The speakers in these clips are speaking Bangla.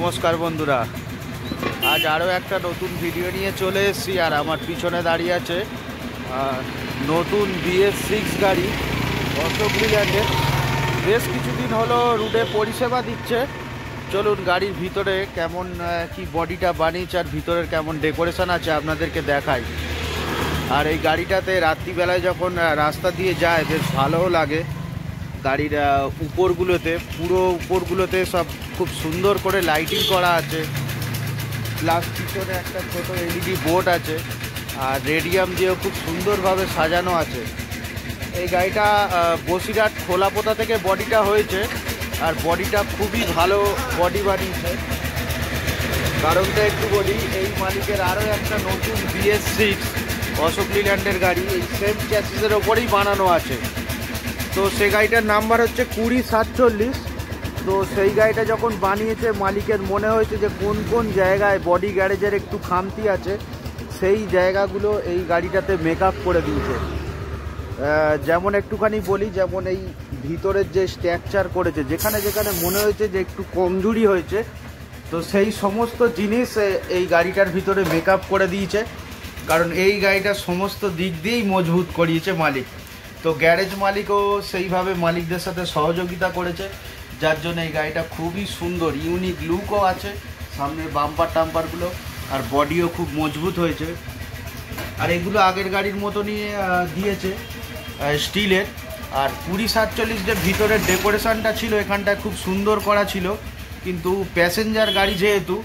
নমস্কার বন্ধুরা, আজ আরও একটা নতুন ভিডিও নিয়ে চলে এসেছি। আর আমার পিছনে দাঁড়িয়ে আছে নতুন BS6 গাড়ি অশোক লিল্যান্ডের। বেশ কিছুদিন হলো রুটে পরিষেবা দিচ্ছে। চলুন গাড়ির ভিতরে কেমন কি বডিটা বানিয়েছে আর ভিতরের কেমন ডেকোরেশন আছে আপনাদেরকে দেখাই। আর এই গাড়িটাতে রাত্রিবেলায় যখন রাস্তা দিয়ে যায় বেশ ভালোও লাগে। গাড়ির পুরো উপরগুলোতে সব খুব সুন্দর করে লাইটিং করা আছে, প্লাস পিছনে একটা ছোট LED বোর্ড আছে, আর রেডিয়াম দিয়েও খুব সুন্দরভাবে সাজানো আছে। এই গাড়িটা বসিরহাট খোলাপোতা থেকে বডিটা হয়েছে, আর বডিটা খুবই ভালো বডি বানিয়েছে। কারণটা একটু বলি, এই মালিকের আরও একটা নতুন BS6 অশোক লিল্যান্ডের গাড়ি এই সেম চ্যাসিসের ওপরেই বানানো আছে। তো সেই গাড়িটার নাম্বার হচ্ছে 2047। তো সেই গাড়িটা যখন বানিয়েছে মালিকের মনে হয়েছে যে কোন কোন জায়গায় বডি গ্যারেজের একটু খামতি আছে, সেই জায়গাগুলো এই গাড়িটাতে মেকআপ করে দিয়েছে। যেমন একটুখানি বলি, যেমন এই ভিতরের যে স্ট্রাকচার করেছে, যেখানে যেখানে মনে হয়েছে যে একটু কমজোরি হয়েছে, তো সেই সমস্ত জিনিস এই গাড়িটার ভিতরে মেকআপ করে দিয়েছে। কারণ এই গাড়িটা সমস্ত দিক দিয়েই মজবুত করিয়েছে মালিক। তো গ্যারেজ মালিকও সেইভাবে মালিকদের সাথে সহযোগিতা করেছে, যার জন্য এই গাড়িটা খুবই সুন্দর, ইউনিক লুকও আছে। সামনের বাম্পার টাম্পারগুলো আর বডিও খুব মজবুত হয়েছে। আর এগুলো আগের গাড়ির মতনই দিয়েছে স্টিলের। আর 2047 যে ভিতরের ডেকোরেশনটা ছিল এখানটায় খুব সুন্দর করা ছিল, কিন্তু প্যাসেঞ্জার গাড়ি যেহেতু,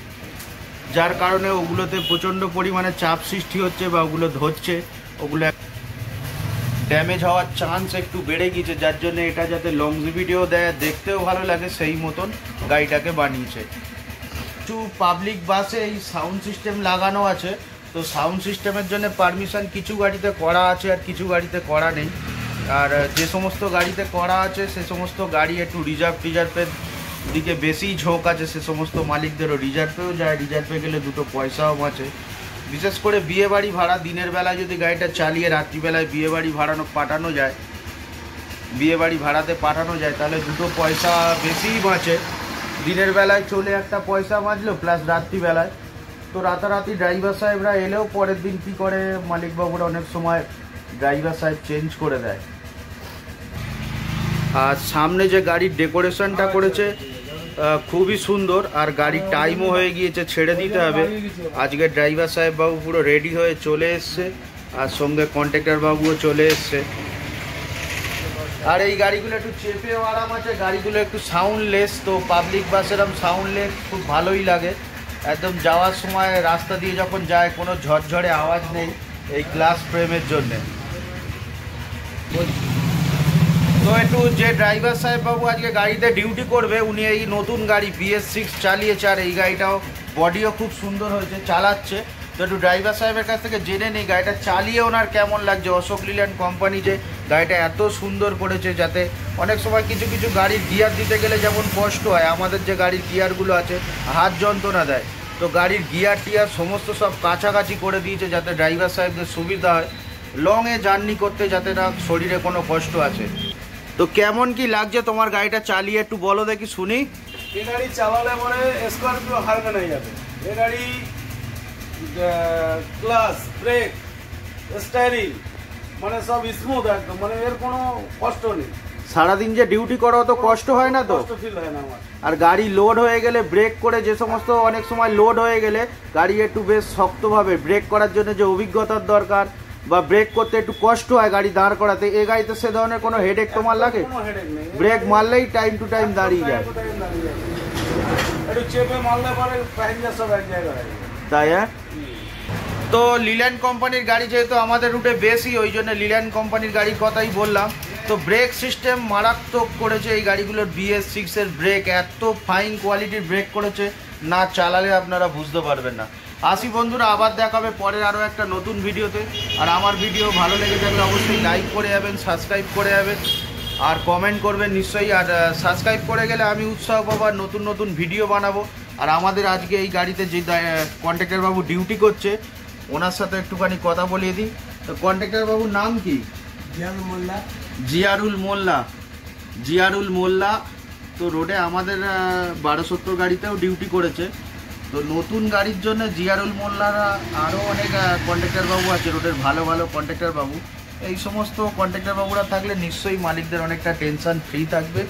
যার কারণে ওগুলোতে প্রচণ্ড পরিমাণে চাপ সৃষ্টি হচ্ছে বা ওগুলো ধরছে, ওগুলো ড্যামেজ হওয়ার চান্স একটু বেড়ে গিয়েছে। যার জন্য এটা যাতে লংজিভিটিও দেয়, দেখতেও ভালো লাগে, সেই মতন গাড়িটাকে বানিয়েছে। কিছু পাবলিক বাসে এই সাউন্ড সিস্টেম লাগানো আছে। তো সাউন্ড সিস্টেমের জন্য পারমিশন কিছু গাড়িতে করা আছে আর কিছু গাড়িতে করা নেই। আর যে সমস্ত গাড়িতে করা আছে সে সমস্ত গাড়ি একটু রিজার্ভের দিকে বেশি ঝোঁক আছে, সে সমস্ত মালিকদেরও রিজার্ভেও যায়। রিজার্ভে গেলে দুটো পয়সাও বাঁচে। বিশেষ করে বিয়েবাড়ি ভাড়া, দিনের বেলায় যদি গাড়িটা চালিয়ে রাত্রিবেলায় বিয়েবাড়ি বিয়েবাড়ি ভাড়াতে পাঠানো যায়, তাহলে দুটো পয়সা বেশিই বাঁচে। দিনের বেলায় চলে একটা পয়সা বাঁচলো, প্লাস রাত্রিবেলায়। তো রাতারাতি ড্রাইভার সাহেবরা এলেও পরের দিন কী করে মালিকবাবুরা অনেক সময় ড্রাইভার সাহেব চেঞ্জ করে দেয়। আর সামনে যে গাড়ির ডেকোরেশনটা করেছে খুবই সুন্দর। আর গাড়ির টাইমও হয়ে গিয়েছে, ছেড়ে দিতে হবে। আজকে ড্রাইভার সাহেব বাবু পুরো রেডি হয়ে চলে এসছে, আর সঙ্গে কন্ট্রাক্টর বাবুও চলে এসছে। আর এই গাড়িগুলো একটু চেপেও আরাম আছে, গাড়িগুলো একটু সাউন্ডলেস। তো পাবলিক বাস এরকম সাউন্ডলেস খুব ভালোই লাগে। একদম যাওয়ার সময় রাস্তা দিয়ে যখন যায় কোনো ঝরঝরে আওয়াজ নেই এই গ্লাস ফ্রেমের জন্যে। তো একটু যে ড্রাইভার সাহেব বাবু আজকে গাড়িতে ডিউটি করবে, উনি এই নতুন গাড়ি BS6 চালিয়েছে। আর এই গাড়িটাও বডিও খুব সুন্দর হয়েছে, চালাচ্ছে। তো একটু ড্রাইভার সাহেবের কাছ থেকে জেনে নিই গাড়িটা চালিয়ে ওনার কেমন লাগছে। অশোক লিল্যান্ড কোম্পানি যে গাড়িটা এত সুন্দর করেছে, যাতে অনেক সময় কিছু কিছু গাড়ির গিয়ার দিতে গেলে যেমন কষ্ট হয়, আমাদের যে গাড়ির গিয়ারগুলো আছে হাত যন্ত্রণা দেয়। তো গাড়ির গিয়ার টিয়ার সমস্ত সব কাছাকাছি করে দিয়েছে, যাতে ড্রাইভার সাহেবদের সুবিধা হয় লংয়ে জার্নি করতে, যাতে না শরীরে কোনো কষ্ট আছে। তো কেমন কি লাগছে তোমার গাড়িটা চালিয়ে একটু বলো দেখি শুনি। এই গাড়ি চালালে মানে স্করপিও হারবে না যাবে। এই গাড়ি ক্লাস, ব্রেক, স্টাইরিং মানে সব স্মুথ একদম, মানে এর কোনো কষ্ট নেই। সারাদিন যে ডিউটি করো তো কষ্ট হয় না? তো কষ্ট ফিল হয় না আমার। আর গাড়ি লোড হয়ে গেলে ব্রেক করে, যে সমস্ত অনেক সময় লোড হয়ে গেলে গাড়ি একটু বেশ শক্তভাবে ব্রেক করার জন্য যে অভিজ্ঞতার দরকার, বা ব্রেক করতে একটু কষ্ট হয় গাড়ি দাঁড় করাতে, এই গাড়িতে সে ধরনের কোনো হেডেক তোমার লাগে? ব্রেক মারলেই টাইম টু টাইম দাঁড়িয়ে যায়। একটু চেপে মারলে পরে প্যাসেঞ্জার সব এক জায়গায়। তাই হ্যাঁ। তো লিল্যান্ড কোম্পানির গাড়ি যেহেতু আমাদের রুটে বেশি, ওই জন্য লিল্যান্ড কোম্পানির গাড়ির কথাই বললাম। তো ব্রেক সিস্টেম মারাত্মক করেছে এই গাড়িগুলোর। BS6 এর ব্রেক এত ফাইন কোয়ালিটির ব্রেক করেছে, না চালালে আপনারা বুঝতে পারবেন না। আসি বন্ধুরা, আবার দেখাবে পরের আরও একটা নতুন ভিডিওতে। আর আমার ভিডিও ভালো লেগে থাকলে অবশ্যই লাইক করে যাবেন, সাবস্ক্রাইব করে যাবেন, আর কমেন্ট করবেন নিশ্চয়ই। আর সাবস্ক্রাইব করে গেলে আমি উৎসাহ পাবো আর নতুন নতুন ভিডিও বানাবো। আর আমাদের আজকে এই গাড়িতে যে কন্ট্রাক্টর বাবু ডিউটি করছে, ওনার সাথে একটুখানি কথা বলিয়ে দিই। তো কন্ট্রাক্টর বাবুর নাম কি? জিয়ারুল মোল্লা। জিয়ারুল মোল্লা। তো তো রোডে আমাদের 1270 গাড়িতেও ডিউটি করেছে। তো নতুন গাড়ির জন্য জিয়ারুল মোল্লারা আরও অনেক কন্ট্রাক্টর বাবু আছে রোডের, ভালো ভালো কন্ট্রাক্টর বাবু। এই সমস্ত কন্ট্রাক্টর বাবুরা থাকলে নিশ্চয়ই মালিকদের অনেকটা টেনশন ফ্রি থাকবে।